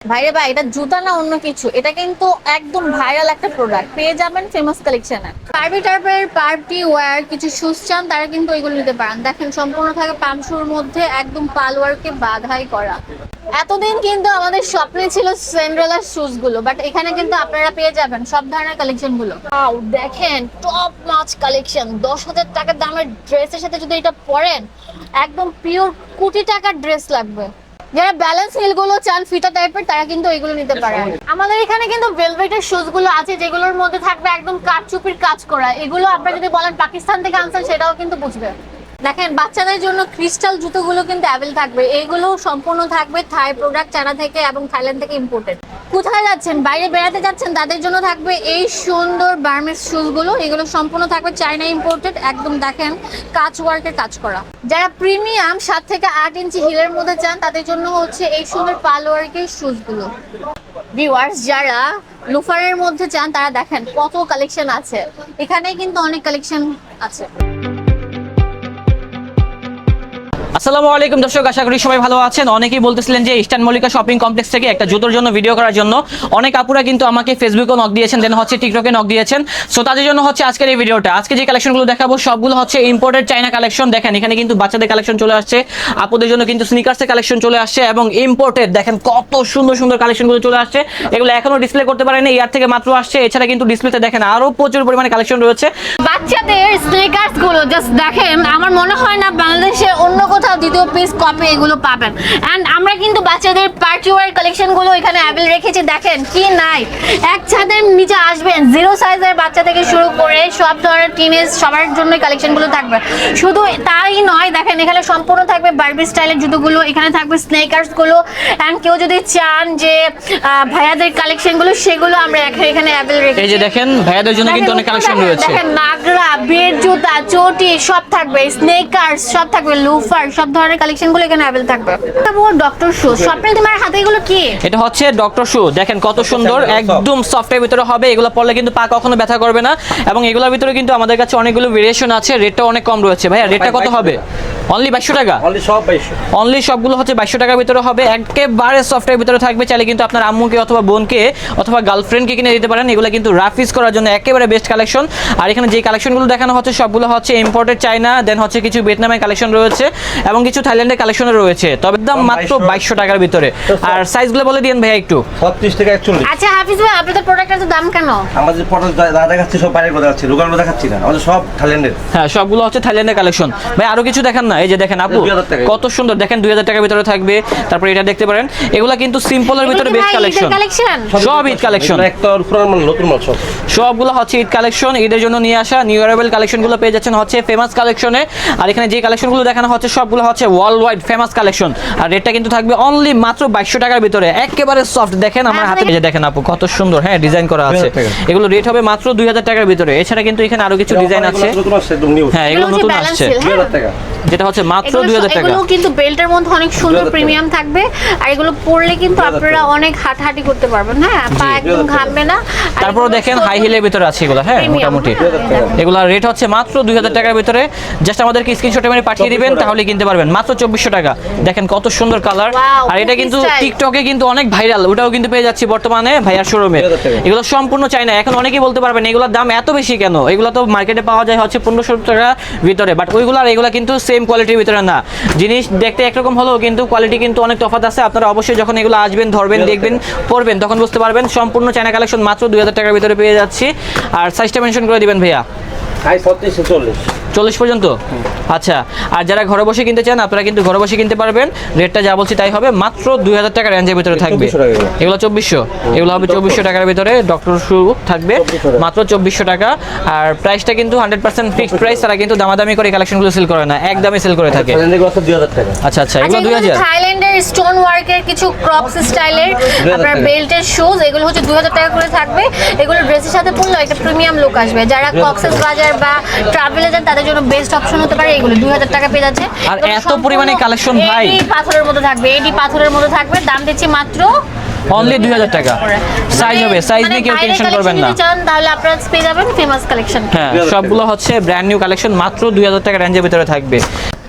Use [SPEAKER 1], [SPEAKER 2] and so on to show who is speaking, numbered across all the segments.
[SPEAKER 1] ভাইরে ভাই, এটা জুতা না অন্য কিছু, এটা কিন্তু একদম ভাইরাল একটা প্রোডাক্ট পেয়ে যাবেন ফেমাস কালেকশনে। পার্টি টাইপের পার্টি ওয়্যার কিছু শুজ চান তারা কিন্তু ওইগুলো নিতে পারেন। দেখেন সম্পূর্ণ থাকে পাম শুর মধ্যে একদম পালওয়ারকে বাঁধাই করা। এতদিন কিন্তু আমাদের স্বপ্নে ছিল সেন্ড্রেলার শুজ গুলো, বাট এখানে কিন্তু আপনারা পেয়ে যাবেন সব ধরনের কালেকশন গুলো। দেখেন টপ মাছ কালেকশন, 10,000 টাকার দামের ড্রেসের সাথে যদি এটা পরেন একদম পিওর কোটি টাকার ড্রেস লাগবে। যারা ব্যালেন্স হিল গুলো চান ফিতা টাইপের তারা কিন্তু এইগুলো নিতে পারেন। আমাদের এখানে কিন্তু ভেলভেটের শুজ গুলো আছে যেগুলোর মধ্যে থাকবে একদম কাঠচুপির কাজ করা। এগুলো আপনারা যদি বলেন পাকিস্তান থেকে আনছেন সেটাও কিন্তু বুঝবে। দেখেন বাচ্চাদের জন্য ক্রিস্টাল জুতোগুলো কিন্তু অ্যাভেল থাকবে। এগুলো সম্পূর্ণ থাকবে থাই প্রোডাক্ট, চায়না থেকে এবং থাইল্যান্ড থেকে ইম্পোর্টেড। কোথায় যাচ্ছেন, বাইরে বেড়াতে যাচ্ছেন, তাদের জন্য থাকবে এই সুন্দর বার্মেস শুজ গুলো। এগুলো সম্পূর্ণ থাকবে চায়না ইম্পোর্টেড, একদম দেখেন কাজ ওয়ার্কের কাজ করা। যারা প্রিমিয়াম 7 থেকে 8 ইঞ্চি হিলের মধ্যে চান তাদের জন্য হচ্ছে এই সুন্দর পাল ওয়ার্কের শুজ গুলো। ভিউয়ার্স যারা লোফারের মধ্যে চান তারা দেখেন কত কালেকশন আছে, এখানে কিন্তু অনেক কালেকশন আছে।
[SPEAKER 2] আসসালামু আলাইকুম দর্শক, আশা করি সবাই ভালো আছেন। অনেকেই বলতেছিলেন যে ইস্টার্ন মল্লিকা শপিং কমপ্লেক্স থেকে একটা জুতোর জন্য ভিডিও করার জন্য। অনেক আপুরা কিন্তু আমাকে ফেসবুকে নক দিয়েছেন, দেন হচ্ছে টিকটকে নক দিয়েছেন। সো তাদের জন্য হচ্ছে আজকের এই ভিডিওটা। আজকে যে কালেকশনগুলো দেখাবো সবগুলো হচ্ছে ইম্পোর্টেড চাইনা কালেকশন। দেখেন এখানে কিন্তু বাচ্চাদের কালেকশন চলে আসছে, আপুদের জন্য কিন্তু স্নিকার্সের কালেকশন চলে আসছে এবং ইম্পোর্টেড দেখেন কত সুন্দর সুন্দর কালেকশনগুলো চলে আসছে। এগুলো এখনো ডিসপ্লে করতে পারেনি, ইয়ার থেকে মাত্র আসছে। এছাড়া কিন্তু ডিসপ্লেতে দেখেন আরো প্রচুর পরিমাণে কালেকশন রয়েছে।
[SPEAKER 1] বাচ্চাদের স্নিকার্স গুলো জাস্ট দেখেন, আমার মনে হয় না বাংলাদেশে অন্য কোথাও দ্বিতীয় পিস কপি এগুলো পাবেন। এন্ড আমরা কিন্তু বাচ্চাদের পার্টি ওয়্যার কালেকশন গুলো এখানে অ্যাভেল রেখেছি। দেখেন কি নাই, এক ছাদের নিচে আসবেন, 0 সাইজের বাচ্চা থেকে শুরু করে সব ধরনের টিনেজ সবার জন্য কালেকশন গুলো থাকবে। শুধু তাই নয়, দেখেন এখানে সম্পূর্ণ থাকবে বারবি স্টাইলের জুতোগুলো, এখানে থাকবে স্নেকার্স গুলো। এন্ড কেউ যদি চান যে ভাইয়াদের কালেকশন গুলো সেগুলো আমরা এখানে অ্যাভেল রেখেছি।
[SPEAKER 2] এই যে দেখেন ভাইয়াদের জন্য কিন্তু অনেক কালেকশন রয়েছে।
[SPEAKER 1] দেখেন নাগরা, বিয়ের জুতা, চটি সব থাকবে, স্নেকার্স সব থাকবে, লুফার সব ধরনের কালেকশনগুলো এখানে अवेलेबल থাকবে। তারপর ডক্টর শু, স্বপ্নে তোমার হাতে এগুলো কি?
[SPEAKER 2] এটা হচ্ছে ডক্টর শু। দেখেন কত সুন্দর, একদম সফটের ভিতরে হবে। এগুলো পরলে কিন্তু পা কখনো ব্যথা করবে না এবং এগুলোর ভিতরে কিন্তু আমাদের কাছে অনেকগুলো ভেরিয়েশন আছে। রেটটা অনেক কম রয়েছে। ভাইয়া রেটটা কত হবে? অনলি 2200 টাকা। অনলি সবগুলো হচ্ছে 2200 টাকার ভিতরে হবে। একেবারে সফটের ভিতরে থাকবে। চাইলে কিন্তু আপনার আম্মুকে অথবা বোনকে অথবা গার্লফ্রেন্ডকে কিনে দিতে পারেন। এগুলো কিন্তু রাফ ইউজ করার জন্য একেবারে বেস্ট কালেকশন। আর এখানে যে কালেকশনগুলো দেখানো হচ্ছে সবগুলো হচ্ছে ইম্পোর্টেড চায়না, দেন হচ্ছে কিছু ভিয়েতনামের কালেকশন রয়েছে এবং কিছু থাইল্যান্ডের কালেকশনও রয়েছে। তবে দাম মাত্র 2200 টাকার ভিতরে। আর সাইজগুলো বলে দিন ভাইয়া একটু।
[SPEAKER 3] 36 থেকে 41।
[SPEAKER 1] আচ্ছা হাফিজ ভাই, আপনাদের প্রোডাক্টের তো দাম কেন?
[SPEAKER 3] আমাদের প্রোডাক্ট যা দেখাচ্ছি সব বাইরের কথা দেখাচ্ছি, লোকাল দেখাচ্ছি না, আমাদের সব থাইল্যান্ডের।
[SPEAKER 2] হ্যাঁ সবগুলো হচ্ছে থাইল্যান্ডের কালেকশন। ভাই আরো কিছু দেখান না। এই যে দেখেন আপু কত সুন্দর, দেখেন 2000 টাকার ভিতরে থাকবে। তারপর এটা দেখতে পারেন, এগুলা কিন্তু সিম্পলের ভিতরে বেস্ট কালেকশন। সব ঈদ কালেকশন,
[SPEAKER 3] একটা পুরান মাল নতুন মাল সব।
[SPEAKER 2] সবগুলো হচ্ছে ঈদ কালেকশন, ঈদের জন্য নিয়ে আসা। নিউ অ্যারাইভাল কালেকশনগুলো পেয়ে যাচ্ছেন হচ্ছে ফেমাস কালেকশনে। আর এখানে যে কালেকশনগুলো দেখানো হচ্ছে সবগুলো হচ্ছে ওয়ার্ল্ড ওয়াইড ফেমাস কালেকশন। আর রেটটা কিন্তু থাকবে অনলি মাত্র 2200 টাকার ভিতরে। একেবারে সফট, দেখেন আমার হাতে এই যে দেখেন আপু কত সুন্দর, হ্যাঁ ডিজাইন করা আছে। এগুলো রেট হবে মাত্র 2000 টাকার ভিতরে। এছাড়া কিন্তু এখানে আরো কিছু ডিজাইন আছে। হ্যাঁ এগুলো নতুন আসছে,
[SPEAKER 3] 2000 টাকা,
[SPEAKER 2] যেটা হচ্ছে মাত্র 2000 টাকা।
[SPEAKER 1] এগুলো কিন্তু বেল্টের মধ্যে অনেক সুন্দর প্রিমিয়াম থাকবে। আর এগুলো পরলে কিন্তু আপনারা অনেক হাঁটাহাঁটি করতে পারবেন। হ্যাঁ পা একদম ঘামবে না।
[SPEAKER 2] তারপর দেখেন হাই হিলের ভিতরে আছে এগুলো। হ্যাঁ মোটামুটি এগুলোর রেট হচ্ছে মাত্র 2000 টাকার ভিতরে। জাস্ট আমাদেরকে স্ক্রিনশট মেরে পাঠিয়ে দিবেন, তাহলে কিনতে পারবেন মাত্র 2400 টাকা। দেখেন কত সুন্দর কালার। আর এটা কিন্তু টিকটকে কিন্তু অনেক ভাইরাল, ওটাও কিন্তু পেয়ে যাচ্ছি বর্তমানে ভাইয়ার শোরুমে। এগুলো সম্পূর্ণ চায়না। এখন অনেকেই বলতে পারবেন এগুলোর দাম এত বেশি কেন? এগুলো তো মার্কেটে পাওয়া যায় হচ্ছে 1500 টাকা ভিতরে, বাট ওইগুলো আর এগুলো কিন্তু সেম কোয়ালিটির ভিতরে না। জিনিস দেখতে একরকম হলেও কিন্তু কোয়ালিটি কিন্তু অনেক তফাৎ আছে। আপনারা অবশ্যই যখন এগুলো আসবেন, ধরবেন, দেখবেন, পরবেন তখন বুঝতে পারবেন। সম্পূর্ণ চায়না কালেকশন মাত্র 2000 টাকার ভিতরে পেয়ে যাচ্ছি। আর সাইজটা মেনশন করে দিবেন ভাইয়া। 40 পর্যন্ত। আচ্ছা, আর যারা ঘরে বসে কিনতে চান আপনারা কিন্তু ঘরে বসে কিনতে পারবেন। রেটটা যা বলছি তাই হবে, মাত্র 2000 টাকা রেঞ্জের ভিতরে থাকবে। এগুলো 2400, এগুলো হবে 2400 টাকার ভিতরে। ডক্টর শু থাকবে মাত্র 2400 টাকা। আর প্রাইসটা কিন্তু 100% ফিক্সড প্রাইস। তারা কিন্তু দামাদামি করে কালেকশনগুলো সেল করে না, একদমে সেল করে থাকে। আচ্ছা আচ্ছা, এগুলো 2000।
[SPEAKER 1] থাইল্যান্ডের স্টোন ওয়ার্কের কিছু ক্রপস স্টাইলের আপনার বেল্টের শুজ, এগুলো হচ্ছে 2000 টাকা করে থাকবে। এগুলো ড্রেসের সাথে পরলে একটা প্রিমিয়াম লুক আসবে। যারা কক্সেস বাজার বা ট্রাভেলে যান তাদের জন্য বেস্ট অপশন হতে পারে এগুলো। 2000 টাকা পেয়ে যাচ্ছে।
[SPEAKER 2] আর এত পরিমাণে কালেকশন ভাই,
[SPEAKER 1] এই পাথরের মধ্যে থাকবে, এডি পাথরের মধ্যে থাকবে। দাম দিচ্ছি মাত্র
[SPEAKER 2] অনলি 2000 টাকা। সাইজ হবে, সাইজ নিয়ে কেউ টেনশন করবেন না।
[SPEAKER 1] তাহলে আপনারা পেয়ে যাবেন ফেমাস কালেকশন।
[SPEAKER 2] হ্যাঁ সবগুলো হচ্ছে ব্র্যান্ড নিউ কালেকশন, মাত্র 2000 টাকা রেঞ্জের ভিতরে থাকবে।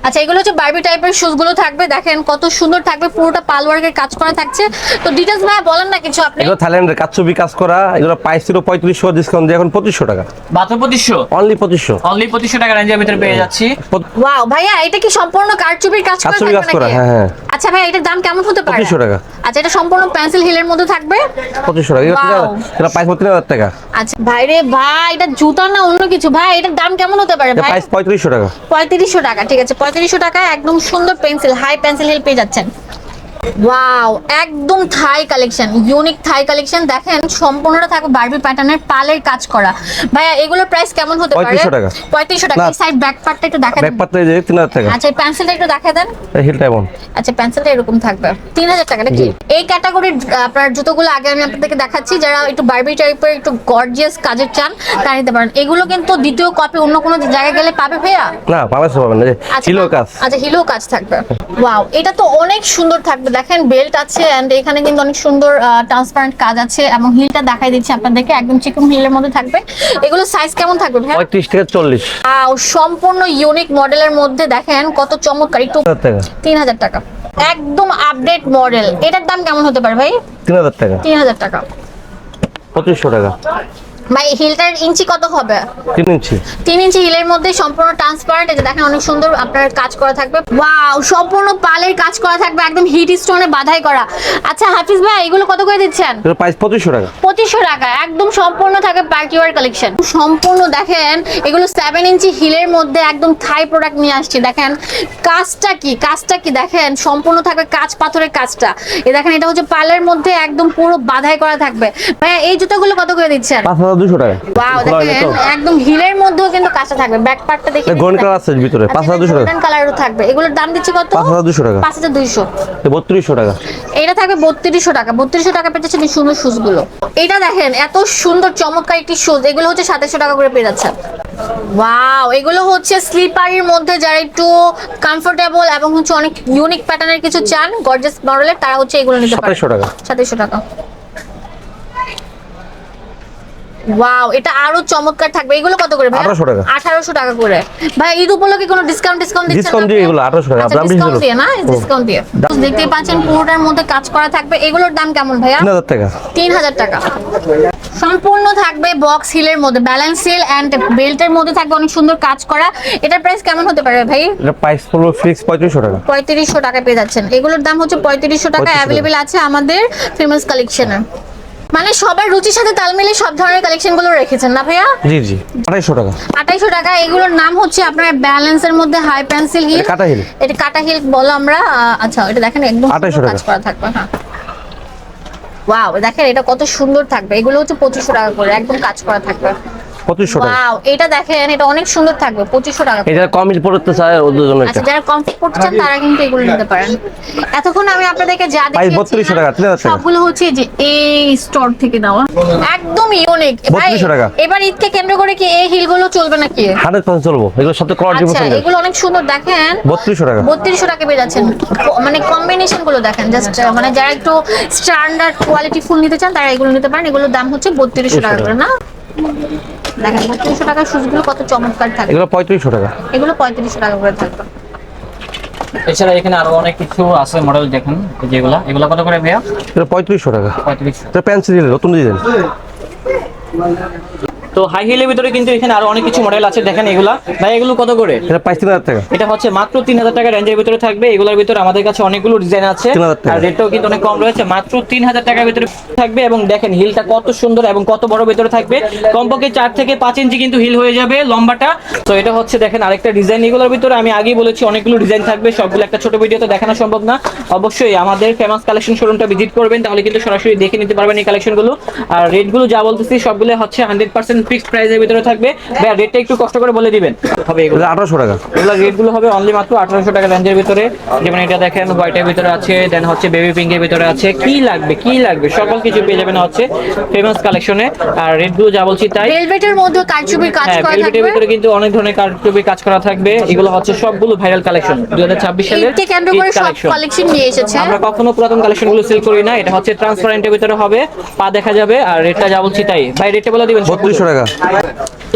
[SPEAKER 1] আচ্ছা এগুলো হচ্ছে বারবি টাইপের শুজ গুলো থাকবে, দেখেন কত সুন্দর থাকবে, পুরোটা পাল ওয়ার্কের কাজ করা থাকছে। তো ডিটেইলস ভাই বলেন না কিছু আপনি।
[SPEAKER 4] এগুলো থাইল্যান্ডের কাচ্চুবি কাজ করা, এগুলো প্রাইস ছিল 3500, ডিসকাউন্ট দিয়ে এখন 2500 টাকা।
[SPEAKER 2] মাত্র 2500,
[SPEAKER 4] অনলি 2500,
[SPEAKER 2] অনলি 2500 টাকা রেঞ্জের ভিতরে পেয়ে যাচ্ছি।
[SPEAKER 1] ওয়াও ভাইয়া এটা কি সম্পূর্ণ কারচুপির কাজ করা
[SPEAKER 4] কারচুপি কাজ
[SPEAKER 1] থাকবে
[SPEAKER 4] করা,
[SPEAKER 1] নাকি?
[SPEAKER 4] হ্যাঁ হ্যাঁ।
[SPEAKER 1] আচ্ছা ভাই এটার দাম কেমন হতে পারে?
[SPEAKER 4] 2500 টাকা।
[SPEAKER 1] আচ্ছা এটা সম্পূর্ণ পেন্সিল হিলের মধ্যে থাকবে
[SPEAKER 4] 2500 টাকা।
[SPEAKER 1] Wow.
[SPEAKER 4] এটা প্রাইস 3000 টাকা।
[SPEAKER 1] আচ্ছা ভাই রে ভাই এটা জুতা না অন্য কিছু, ভাই এটার দাম কেমন হতে পারে
[SPEAKER 4] এটা
[SPEAKER 1] ভাই?
[SPEAKER 4] প্রাইস 3500 টাকা।
[SPEAKER 1] 3500 টাকা, ঠিক আছে 3500 টাকায় একদম সুন্দর পেন্সিল, হাই পেন্সিল হিল পেয়ে যাচ্ছেন। ওয়াও একদম থাই কালেকশন, ইউনিক থাই কালেকশন, দেখেন সম্পূর্ণটা থাকবে বারবি প্যাটার্নের পালের কাজ করা। ভাইয়া এগুলোর প্রাইস কেমন হতে পারে?
[SPEAKER 4] 3500 টাকা।
[SPEAKER 1] 3500 টাকা।
[SPEAKER 4] না।
[SPEAKER 1] এই সাইড ব্যাক পার্টটা একটু দেখাই
[SPEAKER 4] ব্যাক
[SPEAKER 1] দেন।
[SPEAKER 4] পাত্রে যে 3000 টাকা।
[SPEAKER 1] আচ্ছা এই পেন্সিলটা একটু দেখাই দেন।
[SPEAKER 4] এই হিলটা এমন।
[SPEAKER 1] আচ্ছা পেন্সিলটা এরকম থাকবে 3000 টাকা নাকি? এই ক্যাটাগরির আপনার জুতোগুলো আগে আমি আপনাদেরকে দেখাচ্ছি, যারা একটু বারবি টাইপের একটু গর্জিয়াস কাজের চান তারা নিতে পারেন। এগুলো কিন্তু দ্বিতীয় কপি অন্য কোনো জায়গায় গেলে পাবে ভাইয়া?
[SPEAKER 4] না পাবেন না, যে হিলো কাজ।
[SPEAKER 1] আচ্ছা হিলো কাজ থাকবে। ওয়াও এটা তো অনেক সুন্দর থাকবে, দেখেন বেল্ট আছে এন্ড এখানে কিন্তু অনেক সুন্দর ট্রান্সপারেন্ট কাজ আছে এবং হিলটা দেখাই দিচ্ছি আপনাদেরকে, একদম চিকন হিলের মধ্যে থাকবে। এগুলো সাইজ কেমন থাকবে ভাইয়া?
[SPEAKER 4] 35 থেকে 40।
[SPEAKER 1] ওয়াও সম্পূর্ণ ইউনিক মডেলের মধ্যে দেখেন কত চমৎকার, একটু 3000 টাকা একদম আপডেট মডেল। এটার দাম কেমন হতে পারে ভাই?
[SPEAKER 4] 3000 টাকা।
[SPEAKER 1] 3000 টাকা।
[SPEAKER 4] 2500 টাকা।
[SPEAKER 1] ভাই হিলটার ইঞ্চি কত হবে?
[SPEAKER 4] 3 ইঞ্চি।
[SPEAKER 1] 3 ইঞ্চি হিলের মধ্যে সম্পূর্ণ ট্রান্সপারেন্ট, এটা দেখেন অনেক সুন্দর আপনার কাজ করা থাকবে। ওয়াও সম্পূর্ণ পালের কাজ করা থাকবে, একদম হিট স্টোনে বাঁধাই করা। আচ্ছা হাফিজ ভাই এগুলো কত করে দিচ্ছেন?
[SPEAKER 4] এর প্রাইস 2500 টাকা।
[SPEAKER 1] 2500 টাকা একদম সম্পূর্ণ থাকে পার্টি ওয়্যার কালেকশন। সম্পূর্ণ দেখেন এগুলো 7 ইঞ্চি হিলের মধ্যে একদম থাই প্রোডাক্ট নিয়ে আসছে। দেখেন কাজটা কি দেখেন, সম্পূর্ণ থাকবে কাজ পাথরের কাজটা। এই দেখেন এটা হচ্ছে পালের মধ্যে একদম পুরো বাঁধাই করা থাকবে। ভাই এই জুতোগুলো কত করে দিচ্ছেন?
[SPEAKER 4] 5200 টাকা।
[SPEAKER 1] ওয়াও দেখেন একদম হিলের মধ্যেও কিন্তু কাঁচা থাকবে, ব্যাক পার্টটা দেখে
[SPEAKER 4] গোল্ড কালার আছে ভিতরে, 5200 টাকা।
[SPEAKER 1] গোল্ডেন কালারও থাকবে। এগুলোর দাম দিচ্ছি কত?
[SPEAKER 4] 5200 টাকা।
[SPEAKER 1] 5200।
[SPEAKER 4] 3200 টাকা।
[SPEAKER 1] এটা থাকবে 3200 টাকা। 3200 টাকা পেয়েছেন এই সুন্দর শুজ গুলো। এটা দেখেন এত সুন্দর চমৎকার একটি শুজ, এগুলো হচ্ছে 2700 টাকা করে পেয়ে যাচ্ছেন। ওয়াও এগুলো হচ্ছে স্লিপারের মধ্যে যারা একটু কমফোর্টেবল এবং হচ্ছে অনেক ইউনিক প্যাটার্নের কিছু চান গর্জিয়াস মডেলের, তারা হচ্ছে এগুলো নিতে পারে।
[SPEAKER 4] 2700 টাকা।
[SPEAKER 1] 2700 টাকা। ওয়াও এটা আরো চমৎকার থাকবে। এগুলো কত করে ভাই?
[SPEAKER 4] 1800 টাকা।
[SPEAKER 1] 1800 টাকা করে। ভাই ঈদ উপলক্ষে কোনো ডিসকাউন্ট দিচ্ছেন?
[SPEAKER 4] ডিসকাউন্ট দিয়ে এগুলো 1800 টাকা।
[SPEAKER 1] আচ্ছা,
[SPEAKER 4] দাম বেশি
[SPEAKER 1] ডিসকাউন্ট
[SPEAKER 4] ছিল।
[SPEAKER 1] দিয়ে না, ডিসকাউন্ট দিয়ে। দেখতেই পাচ্ছেন পুরোটার মধ্যে কাজ করা থাকবে। এগুলোর দাম কেমন ভাইয়া?
[SPEAKER 4] 3000 টাকা।
[SPEAKER 1] 3000 টাকা। সম্পূর্ণ থাকবে বক্স হিলের মধ্যে, ব্যালেন্স হিল এন্ড বেল্টের মধ্যে থাকবে অনেক সুন্দর কাজ করা। এটার প্রাইস কেমন হতে পারে ভাই?
[SPEAKER 4] এটা প্রাইস পড়বে ফিক্স 3500 টাকা।
[SPEAKER 1] 3500 টাকা পেয়ে যাচ্ছেন। এগুলোর দাম হচ্ছে 3500 টাকা।
[SPEAKER 4] 3500
[SPEAKER 1] অ্যাভেলেবেল আছে আমাদের ফেমাস কালেকশনে। মানে সবার রুচির সাথে তাল মিলিয়ে সব ধরনের কালেকশন গুলো রেখেছেন না ভাইয়া?
[SPEAKER 4] জি 2800 টাকা।
[SPEAKER 1] 2800 টাকা। এগুলোর নাম হচ্ছে আপনার ব্যালেন্সের মধ্যে হাই পেন্সিল হিল,
[SPEAKER 4] এটা কাটা হিল।
[SPEAKER 1] এটা কাটা হিল বলো আমরা। আচ্ছা এটা দেখেন একদম
[SPEAKER 4] 2800
[SPEAKER 1] সুন্দর
[SPEAKER 4] টাকা।
[SPEAKER 1] কাজ করা থাকবে। হ্যাঁ ওয়াও দেখেন এটা কত সুন্দর থাকবে। এগুলো হচ্ছে 2500 টাকা করে, একদম কাজ করা থাকবে।
[SPEAKER 4] 2500 টাকা।
[SPEAKER 1] ওয়াও এটা দেখেন এটা অনেক সুন্দর থাকবে 2500 টাকা।
[SPEAKER 4] এটা কম হিল পড়তে চায় ওদের জন্য
[SPEAKER 1] আচ্ছা
[SPEAKER 4] এটা।
[SPEAKER 1] যারা কমফোর্ট করতে চান তারা কিন্তু এগুলো নিতে পারেন। এতক্ষণ আমি আপনাদেরকে যা
[SPEAKER 4] প্রাইস
[SPEAKER 1] দেখিয়েছি
[SPEAKER 4] 3200 টাকা, 3000 টাকা।
[SPEAKER 1] সবগুলো হচ্ছে যে এই স্টোর থেকে নেওয়া, একদম ইউনিক।
[SPEAKER 4] 3200 টাকা।
[SPEAKER 1] এবার ঈদকে কেন্দ্র করে কি এই হিলগুলো চলবে নাকি?
[SPEAKER 4] 100% চলবো। এগুলো সাথে কোয়ালিটি
[SPEAKER 1] আচ্ছা
[SPEAKER 4] পছন্দ।
[SPEAKER 1] এগুলো অনেক সুন্দর দেখেন।
[SPEAKER 4] 3200 টাকা।
[SPEAKER 1] 3200 টাকা পেয়ে যাচ্ছেন। মানে কম্বিনেশন গুলো দেখেন জাস্ট, মানে যারা একটু স্ট্যান্ডার্ড কোয়ালিটি ফুল নিতে চান তারা এগুলো নিতে পারেন। এগুলোর দাম হচ্ছে 3200 টাকা করে না? দেখেন 3200 টাকার শুজগুলো কত চমৎকার থাকে।
[SPEAKER 4] এগুলো 3500 টাকা।
[SPEAKER 1] এগুলো 3500 টাকা করে থাকবে।
[SPEAKER 2] এছাড়া এখানে আরো অনেক কিছু আছে মডেল দেখেন, যেগুলা এগুলা কত করে ভাইয়া?
[SPEAKER 4] এটা 3500 টাকা।
[SPEAKER 2] 3500।
[SPEAKER 4] এটা পেন্সিল হিল নতুন ডিজাইন।
[SPEAKER 2] তো হাই হিলের ভিতরে কিন্তু এখানে আরো অনেক কিছু মডেল আছে দেখেন। এগুলা ভাই এগুলো কত করে?
[SPEAKER 4] এটা প্রাইস 3000 টাকা।
[SPEAKER 2] এটা হচ্ছে মাত্র 3000 টাকা রেঞ্জের ভিতরে থাকবে। এগুলোর ভিতরে আমাদের কাছে অনেকগুলো ডিজাইন আছে
[SPEAKER 4] 3000 টাকা।
[SPEAKER 2] আর রেটও কিন্তু অনেক কম রয়েছে, মাত্র 3000 টাকার ভিতরে থাকবে। এবং দেখেন হিলটা কত সুন্দর এবং কত বড় ভিতরে থাকবে, কমপক্ষে 4 থেকে 5 ইঞ্চি কিন্তু হিল হয়ে যাবে লম্বাটা। তো এটা হচ্ছে দেখেন আরেকটা ডিজাইন। এগুলোর ভিতরে আমি আগেই বলেছি অনেকগুলো ডিজাইন থাকবে, সবগুলো একটা ছোট ভিডিওতে দেখানো সম্ভব না। অবশ্যই আমাদের ফেমাস কালেকশন শোরুমটা ভিজিট করবেন, তাহলে কিন্তু সরাসরি দেখে নিতে পারবেন এই কালেকশনগুলো। আর রেটগুলো যা বলতেছি সবগুলো হচ্ছে 100% ফিক্সড প্রাইসের ভিতরে থাকবে। ভাই রেটটা একটু কষ্ট করে বলে দিবেন হবে। এগুলো
[SPEAKER 4] এটা 1800 টাকা।
[SPEAKER 2] এগুলো রেটগুলো হবে অনলি মাত্র 1800 টাকা রেঞ্জের ভিতরে। যেমন এটা দেখেন হোয়াইটের ভিতরে আছে, দেন হচ্ছে বেবি পিঙ্কের ভিতরে আছে। কি লাগবে সকল কিছু পেয়ে যাবেন হচ্ছে ফেমাস কালেকশনে। আর রেটগুলো যা বলছি তাই।
[SPEAKER 1] ভেলভেটের মধ্যে কারচুপির কাজ
[SPEAKER 2] হ্যাঁ
[SPEAKER 1] করা
[SPEAKER 2] ভেলভেটের
[SPEAKER 1] থাকবে।
[SPEAKER 2] ভিতরে কিন্তু অনেক ধরনের কারচুপি কাজ করা থাকবে। এগুলো হচ্ছে সবগুলো ভাইরাল কালেকশন 2026 সালের
[SPEAKER 1] ঈদকে কেন্দ্র করে সব কালেকশন নিয়ে এসেছে।
[SPEAKER 2] আমরা কখনো পুরাতন কালেকশনগুলো সেল করি না। এটা হচ্ছে ট্রান্সপারেন্টের ভিতরে হবে, পা দেখা যাবে। আর রেটটা যা বলছি তাই। ভাই রেটটা বলে দিবেন।
[SPEAKER 4] 3200 টাকা।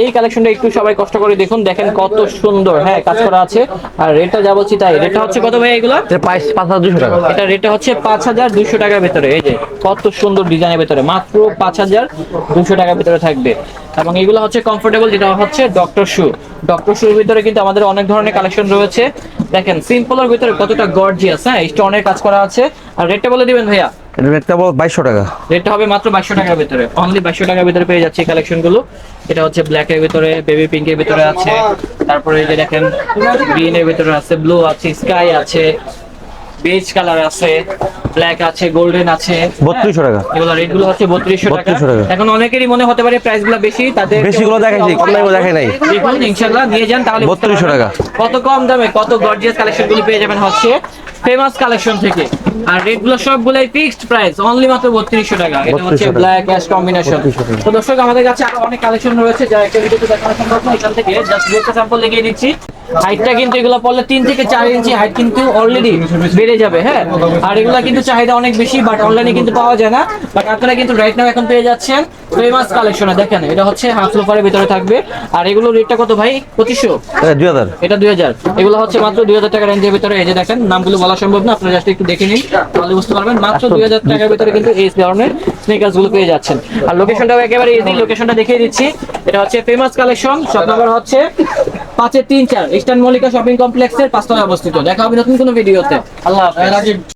[SPEAKER 2] এই কালেকশনটা একটু সবাই কষ্ট করে দেখুন, দেখেন কত সুন্দর, হ্যাঁ কাজ করা আছে। আর রেটটা যা বলছি তাই, রেটটা হচ্ছে কত ভাই এগুলো?
[SPEAKER 4] এটা প্রাইস 5200 টাকা।
[SPEAKER 2] এটা রেটটা হচ্ছে 5200 টাকার ভিতরে। এই যে কত সুন্দর ডিজাইনের ভিতরে মাত্র 5200 টাকার ভিতরে থাকবে। এবং এগুলো হচ্ছে কমফোর্টেবল, যেটা হচ্ছে ডক্টর শু। ডক্টর শুর ভিতরে কিন্তু আমাদের অনেক ধরনের কালেকশন রয়েছে। দেখেন সিম্পলের ভিতরে কতটা গর্জিয়াস, হ্যাঁ স্টোনের কাজ করা আছে। আর রেটটা বলে দিবেন ভাইয়া।
[SPEAKER 4] এটা রেটটা 2200 টাকা।
[SPEAKER 2] রেটটা হবে মাত্র 2200 টাকার ভিতরে, অনলি 2200 টাকার ভিতরে পেয়ে যাচ্ছে এই কালেকশন গুলো। এটা হচ্ছে ব্ল্যাক এর ভিতরে, বেবি পিঙ্ক এর ভিতরে আছে, তারপরে এই যে দেখেন গ্রিন এর ভিতরে আছে, ব্লু আছে, স্কাই আছে, বেজ কালার আছে, ব্ল্যাক আছে, গোল্ডেন আছে।
[SPEAKER 4] 3200 টাকা।
[SPEAKER 2] এগুলো রেট গুলো হচ্ছে 3200 টাকা।
[SPEAKER 4] 3200 টাকা।
[SPEAKER 2] এখন অনেকেরই মনে হতে পারে প্রাইস গুলো বেশি, তাদের
[SPEAKER 4] বেশিগুলো দেখাইছি, কম দামে দেখাই নাই।
[SPEAKER 2] দেখুন ইনশাআল্লাহ নিয়ে যান তাহলে বুঝতে
[SPEAKER 4] 3200 টাকা।
[SPEAKER 2] পারবেন কত কম দামে কত গর্জিয়াস কালেকশন গুলো পেয়ে যাবেন হচ্ছে ফেমাস কালেকশন থেকে। আর রেট গুলো সবগুলাই ফিক্সড প্রাইস, অনলি মাত্র 3200 টাকা। এটা হচ্ছে
[SPEAKER 4] 3200 টাকা।
[SPEAKER 2] Black ash combination.
[SPEAKER 4] 3200 টাকা।
[SPEAKER 2] তো দর্শক আমাদের কাছে আরো অনেক কালেকশন রয়েছে, যা একটা ভিডিওতে দেখানো সম্ভব না। এখান থেকে জাস্ট দুটো স্যাম্পল দেখিয়ে দিচ্ছি। হাইটটা কিন্তু এগুলো পড়লে 3 থেকে 4 ইঞ্চি হাইট কিন্তু অলরেডি বেড়ে যাবে, হ্যাঁ। আর এগুলা কিন্তু চাহিদা অনেক বেশি, বাট অনলাইনে কিন্তু পাওয়া যায় না। বাট আপনারা কিন্তু রাইট নাও এখন পেয়ে যাচ্ছেন ফেমাস কালেকশনে। দেখেন এটা হচ্ছে হাফ লোফারের ভিতরে থাকবে। আর এগুলোর রেটটা কত ভাই? 2500।
[SPEAKER 4] এটা 2000।
[SPEAKER 2] এটা 2000। এগুলো হচ্ছে মাত্র 2000 টাকা রেঞ্জের ভিতরে। এই যে দেখেন নামগুলো বলা সম্ভব না, আপনারা জাস্ট একটু দেখে নিন তাহলে বুঝতে পারবেন। মাত্র 2000 টাকার ভিতরে কিন্তু এই ধরনের স্নিকার্স গুলো পেয়ে যাচ্ছেন। আর লোকেশনটাও একেবারে ইজি, লোকেশনটা দেখিয়ে দিচ্ছি। এটা হচ্ছে ফেমাস কালেকশন, শপ নাম্বার হচ্ছে 5-3-4 ইস্টার্ন মল্লিকা শপিং কমপ্লেক্সের 5 তলায় অবস্থিত। দেখা হবে নতুন কোনো ভিডিওতে। আল্লাহ হাফেজ।